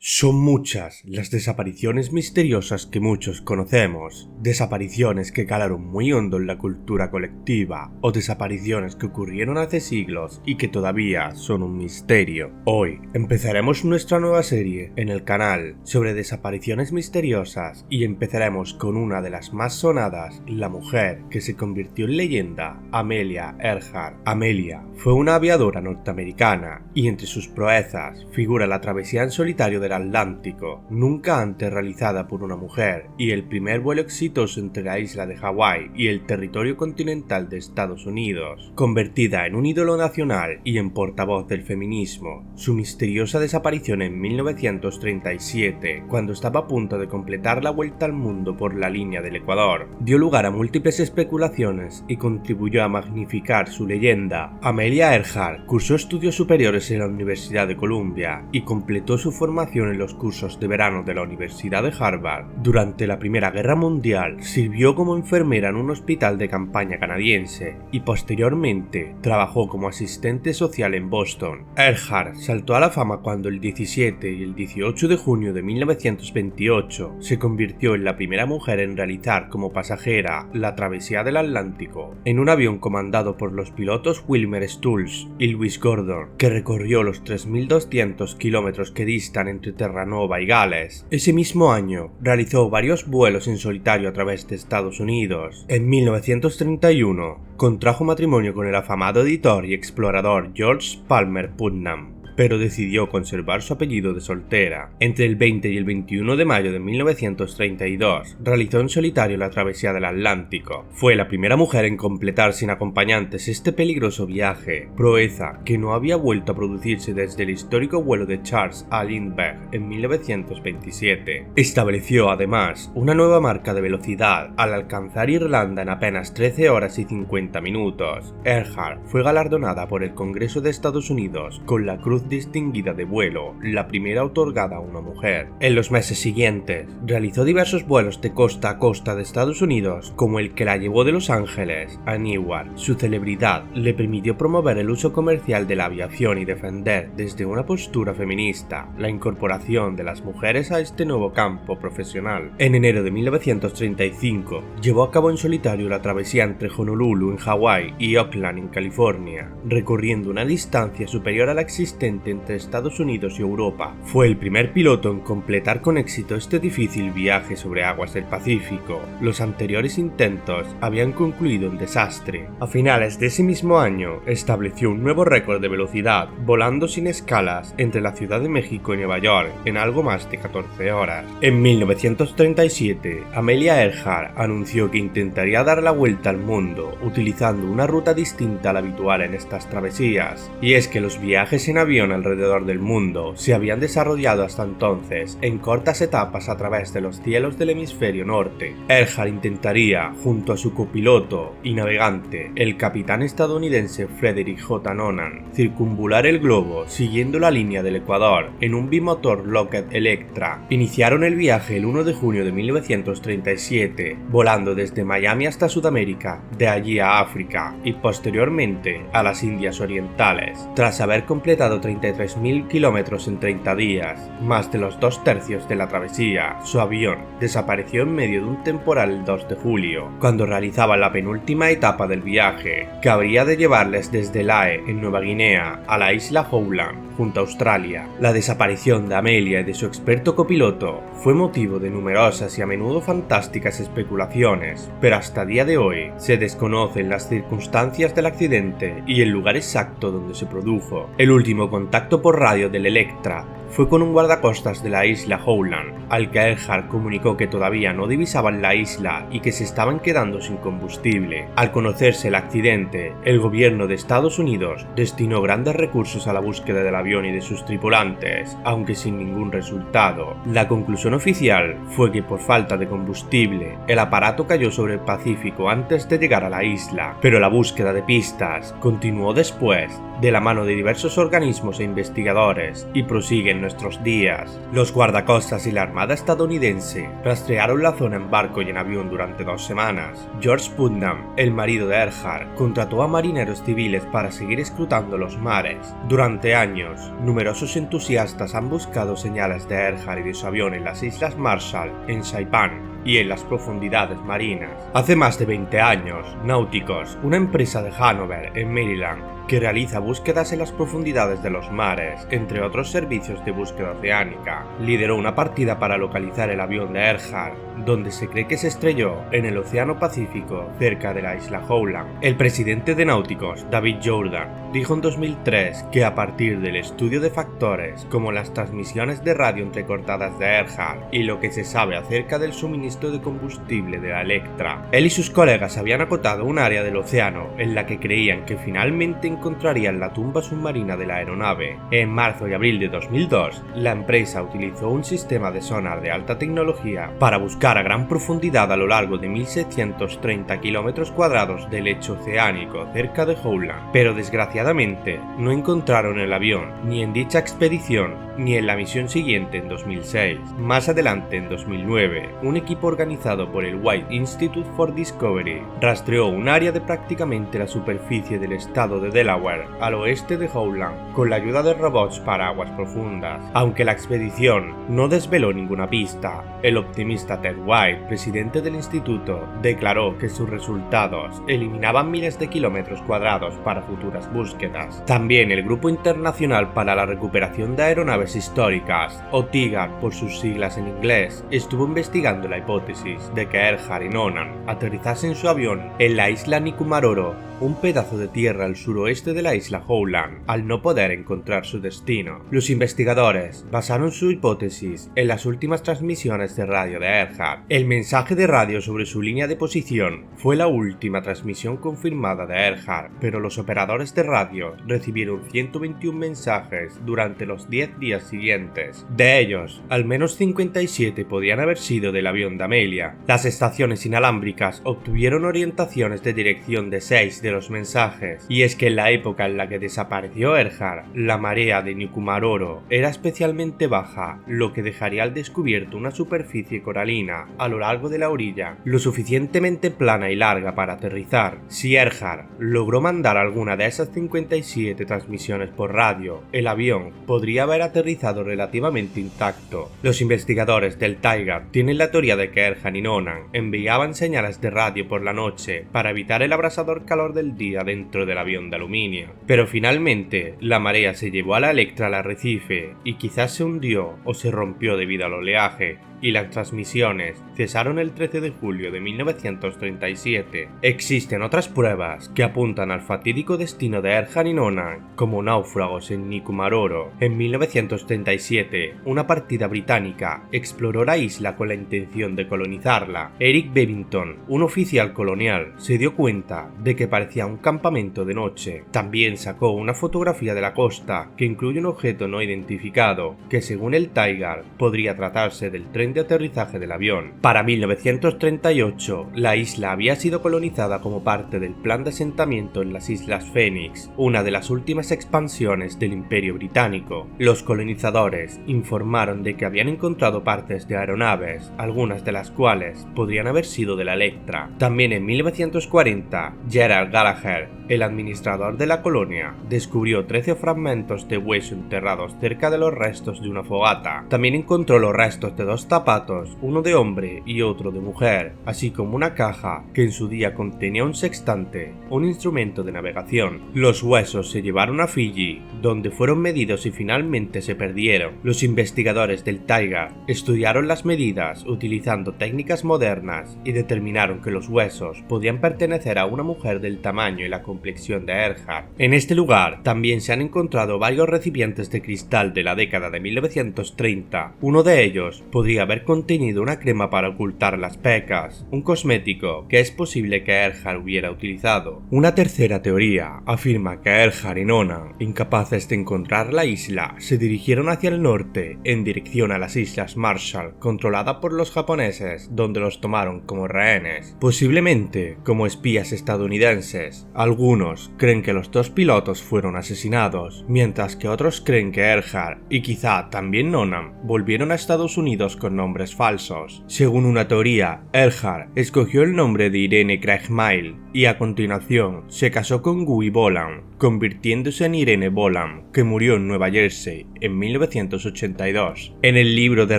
Son muchas las desapariciones misteriosas que muchos conocemos, desapariciones que calaron muy hondo en la cultura colectiva, o desapariciones que ocurrieron hace siglos y que todavía son un misterio. Hoy empezaremos nuestra nueva serie en el canal sobre desapariciones misteriosas y empezaremos con una de las más sonadas, la mujer que se convirtió en leyenda, Amelia Earhart. Amelia fue una aviadora norteamericana y entre sus proezas figura la travesía en solitario del Atlántico, nunca antes realizada por una mujer, y el primer vuelo exitoso entre la isla de Hawái y el territorio continental de Estados Unidos, convertida en un ídolo nacional y en portavoz del feminismo. Su misteriosa desaparición en 1937, cuando estaba a punto de completar la vuelta al mundo por la línea del Ecuador, dio lugar a múltiples especulaciones y contribuyó a magnificar su leyenda. Amelia Earhart cursó estudios superiores en la Universidad de Columbia y completó su formación en los cursos de verano de la Universidad de Harvard. Durante la Primera Guerra Mundial sirvió como enfermera en un hospital de campaña canadiense y posteriormente trabajó como asistente social en Boston. Earhart saltó a la fama cuando el 17 y el 18 de junio de 1928 se convirtió en la primera mujer en realizar como pasajera la travesía del Atlántico en un avión comandado por los pilotos Wilmer Stultz y Louis Gordon, que recorrió los 3.200 kilómetros que distan entre Terranova y Gales. Ese mismo año realizó varios vuelos en solitario a través de Estados Unidos. En 1931 contrajo matrimonio con el afamado editor y explorador George Palmer Putnam, pero decidió conservar su apellido de soltera. Entre el 20 y el 21 de mayo de 1932 realizó en solitario la travesía del Atlántico. Fue la primera mujer en completar sin acompañantes este peligroso viaje, proeza que no había vuelto a producirse desde el histórico vuelo de Charles A. Lindbergh en 1927. Estableció además una nueva marca de velocidad al alcanzar Irlanda en apenas 13 horas y 50 minutos. Earhart fue galardonada por el Congreso de Estados Unidos con la Cruz Distinguida de Vuelo, la primera otorgada a una mujer. En los meses siguientes realizó diversos vuelos de costa a costa de Estados Unidos, como el que la llevó de Los Ángeles a Newark. Su celebridad le permitió promover el uso comercial de la aviación y defender desde una postura feminista la incorporación de las mujeres a este nuevo campo profesional. En enero de 1935 llevó a cabo en solitario la travesía entre Honolulu en Hawái y Oakland en California, recorriendo una distancia superior a la existente entre Estados Unidos y Europa. Fue el primer piloto en completar con éxito este difícil viaje sobre aguas del Pacífico. Los anteriores intentos habían concluido en desastre. A finales de ese mismo año estableció un nuevo récord de velocidad, volando sin escalas entre la Ciudad de México y Nueva York en algo más de 14 horas. En 1937, Amelia Earhart anunció que intentaría dar la vuelta al mundo utilizando una ruta distinta a la habitual en estas travesías, y es que los viajes en avión alrededor del mundo se habían desarrollado hasta entonces en cortas etapas a través de los cielos del hemisferio norte. Earhart intentaría, junto a su copiloto y navegante, el capitán estadounidense Frederick J. Noonan, circunvular el globo siguiendo la línea del Ecuador en un bimotor Lockheed Electra. Iniciaron el viaje el 1 de junio de 1937, volando desde Miami hasta Sudamérica, de allí a África y posteriormente a las Indias Orientales. Tras haber completado 33.000 kilómetros en 30 días, más de los 2/3 de la travesía, su avión desapareció en medio de un temporal el 2 de julio, cuando realizaban la penúltima etapa del viaje, que habría de llevarles desde Lae, en Nueva Guinea, a la isla Howland, junto a Australia. La desaparición de Amelia y de su experto copiloto fue motivo de numerosas y a menudo fantásticas especulaciones, pero hasta día de hoy se desconocen las circunstancias del accidente y el lugar exacto donde se produjo. El último contacto por radio del Electra fue con un guardacostas de la isla Howland, al que Earhart comunicó que todavía no divisaban la isla y que se estaban quedando sin combustible. Al conocerse el accidente, el gobierno de Estados Unidos destinó grandes recursos a la búsqueda del avión y de sus tripulantes, aunque sin ningún resultado. La conclusión oficial fue que por falta de combustible, el aparato cayó sobre el Pacífico antes de llegar a la isla, pero la búsqueda de pistas continuó después, de la mano de diversos organismos e investigadores, y prosiguen nuestros días. Los guardacostas y la Armada estadounidense rastrearon la zona en barco y en avión durante 2 semanas. George Putnam, el marido de Earhart, contrató a marineros civiles para seguir escrutando los mares. Durante años, numerosos entusiastas han buscado señales de Earhart y de su avión en las Islas Marshall, en Saipan y en las profundidades marinas. Hace más de 20 años, Nauticus, una empresa de Hanover, en Maryland, que realiza búsquedas en las profundidades de los mares, entre otros servicios de búsqueda oceánica, lideró una partida para localizar el avión de Earhart, donde se cree que se estrelló en el Océano Pacífico, cerca de la isla Howland. El presidente de Nauticus, David Jordan, dijo en 2003 que a partir del estudio de factores como las transmisiones de radio entrecortadas de Earhart y lo que se sabe acerca del suministro de combustible de la Electra, él y sus colegas habían acotado un área del océano en la que creían que finalmente encontrarían la tumba submarina de la aeronave. En marzo y abril de 2002, la empresa utilizó un sistema de sonar de alta tecnología para buscar a gran profundidad a lo largo de 1.630 kilómetros cuadrados del lecho oceánico cerca de Howland, pero desgraciadamente no encontraron el avión ni en dicha expedición ni en la misión siguiente en 2006. Más adelante, en 2009, un equipo organizado por el White Institute for Discovery rastreó un área de prácticamente la superficie del estado de Delaware al oeste de Howland con la ayuda de robots para aguas profundas. Aunque la expedición no desveló ninguna pista, el optimista Ted White, presidente del instituto, declaró que sus resultados eliminaban miles de kilómetros cuadrados para futuras búsquedas. También el Grupo Internacional para la Recuperación de Aeronaves Históricas, o TIGAR por sus siglas en inglés, estuvo investigando la hipótesis de que Earhart y Noonan aterrizasen su avión en la isla Nikumaroro, un pedazo de tierra al suroeste de la isla Howland, al no poder encontrar su destino. Los investigadores basaron su hipótesis en las últimas transmisiones de radio de Earhart. El mensaje de radio sobre su línea de posición fue la última transmisión confirmada de Earhart, pero los operadores de radio recibieron 121 mensajes durante los 10 días siguientes. De ellos, al menos 57 podían haber sido del avión de Amelia. Las estaciones inalámbricas obtuvieron orientaciones de dirección de 6 de los mensajes, y es que en la época en la que desapareció Earhart, la marea de Nikumaroro era especialmente baja, lo que dejaría al descubierto una superficie coralina a lo largo de la orilla, lo suficientemente plana y larga para aterrizar. Si Earhart logró mandar alguna de esas 57 transmisiones por radio, el avión podría haber aterrizado relativamente intacto. Los investigadores del TIGAR tienen la teoría de que Earhart y Noonan enviaban señales de radio por la noche para evitar el abrasador calor del día dentro del avión de aluminio. Pero finalmente, la marea se llevó a la Electra al arrecife y quizás se hundió o se rompió debido al oleaje, y las transmisiones cesaron el 13 de julio de 1937. Existen otras pruebas que apuntan al fatídico destino de Earhart y Noonan como náufragos en Nikumaroro. En 1937, una partida británica exploró la isla con la intención de colonizarla. Eric Bevington, un oficial colonial, se dio cuenta de que parecía un campamento de noche. También sacó una fotografía de la costa que incluye un objeto no identificado, que según el TIGAR podría tratarse del tren de aterrizaje del avión. Para 1938, la isla había sido colonizada como parte del plan de asentamiento en las Islas Phoenix, una de las últimas expansiones del Imperio Británico. Los colonizadores informaron de que habían encontrado partes de aeronaves, algunas de las cuales podrían haber sido de la Electra. También en 1940, Gerald Gallagher, el administrador de la colonia, descubrió 13 fragmentos de hueso enterrados cerca de los restos de una fogata. También encontró los restos de 2 zapatos, uno de hombre y otro de mujer, así como una caja que en su día contenía un sextante, un instrumento de navegación. Los huesos se llevaron a Fiji, donde fueron medidos y finalmente se perdieron. Los investigadores del TIGAR estudiaron las medidas utilizando técnicas modernas y determinaron que los huesos podían pertenecer a una mujer del tamaño y la complexión de Earhart. En este lugar también se han encontrado varios recipientes de cristal de la década de 1930. Uno de ellos podría haber haber contenido una crema para ocultar las pecas, un cosmético que es posible que Erhard hubiera utilizado. Una tercera teoría afirma que Erhard y Nona, incapaces de encontrar la isla, se dirigieron hacia el norte en dirección a las Islas Marshall, controlada por los japoneses, donde los tomaron como rehenes, posiblemente como espías estadounidenses. Algunos creen que los dos pilotos fueron asesinados, mientras que otros creen que Erhard y quizá también Nona volvieron a Estados Unidos con nombres falsos. Según una teoría, Erhard escogió el nombre de Irene Craigmile y a continuación se casó con Guy Boland, convirtiéndose en Irene Boland, que murió en Nueva Jersey en 1982. En el libro de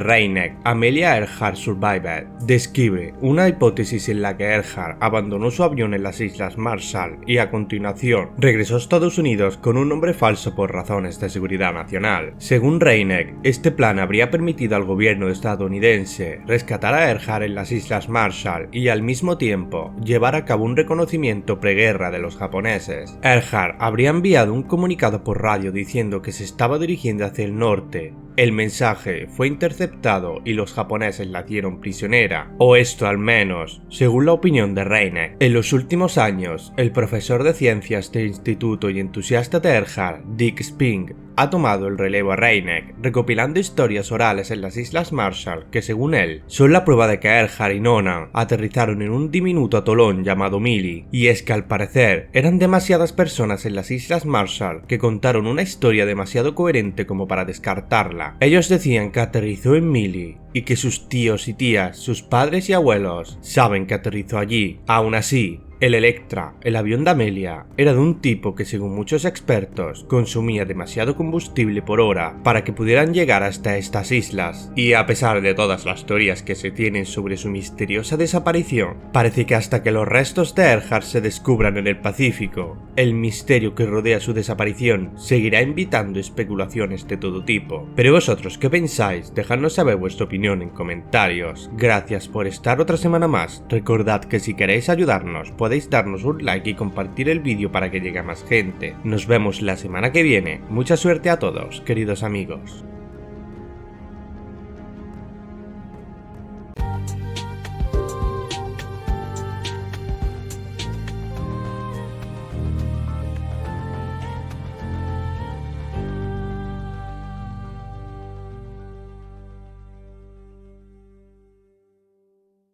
Reineck, Amelia Earhart Survived, describe una hipótesis en la que Earhart abandonó su avión en las Islas Marshall y a continuación regresó a Estados Unidos con un nombre falso por razones de seguridad nacional. Según Reineck, este plan habría permitido al gobierno estadounidense rescatar a Earhart en las Islas Marshall y al mismo tiempo llevar a cabo un reconocimiento preguerra de los japoneses. Earhart habría enviado un comunicado por radio diciendo que se estaba dirigiendo hacia el norte. El mensaje fue interceptado y los japoneses la hicieron prisionera, o esto al menos, según la opinión de Reineck. En los últimos años, el profesor de ciencias del instituto y entusiasta de Earhart, Dick Spink, ha tomado el relevo a Reineck, recopilando historias orales en las Islas Marshall que, según él, son la prueba de que Earhart y Nona aterrizaron en un diminuto atolón llamado Mealy, y es que al parecer eran demasiadas personas en las Islas Marshall que contaron una historia demasiado coherente como para descartarla. Ellos decían que aterrizó en Mealy y que sus tíos y tías, sus padres y abuelos saben que aterrizó allí. Aún así, el Electra, el avión de Amelia, era de un tipo que, según muchos expertos, consumía demasiado combustible por hora para que pudieran llegar hasta estas islas. Y a pesar de todas las teorías que se tienen sobre su misteriosa desaparición, parece que hasta que los restos de Earhart se descubran en el Pacífico, el misterio que rodea su desaparición seguirá invitando especulaciones de todo tipo. Pero vosotros, ¿qué pensáis? Dejadnos saber vuestra opinión en comentarios. Gracias por estar otra semana más. Recordad que si queréis ayudarnos, podéis darnos un like y compartir el vídeo para que llegue a más gente. Nos vemos la semana que viene. Mucha suerte a todos, queridos amigos.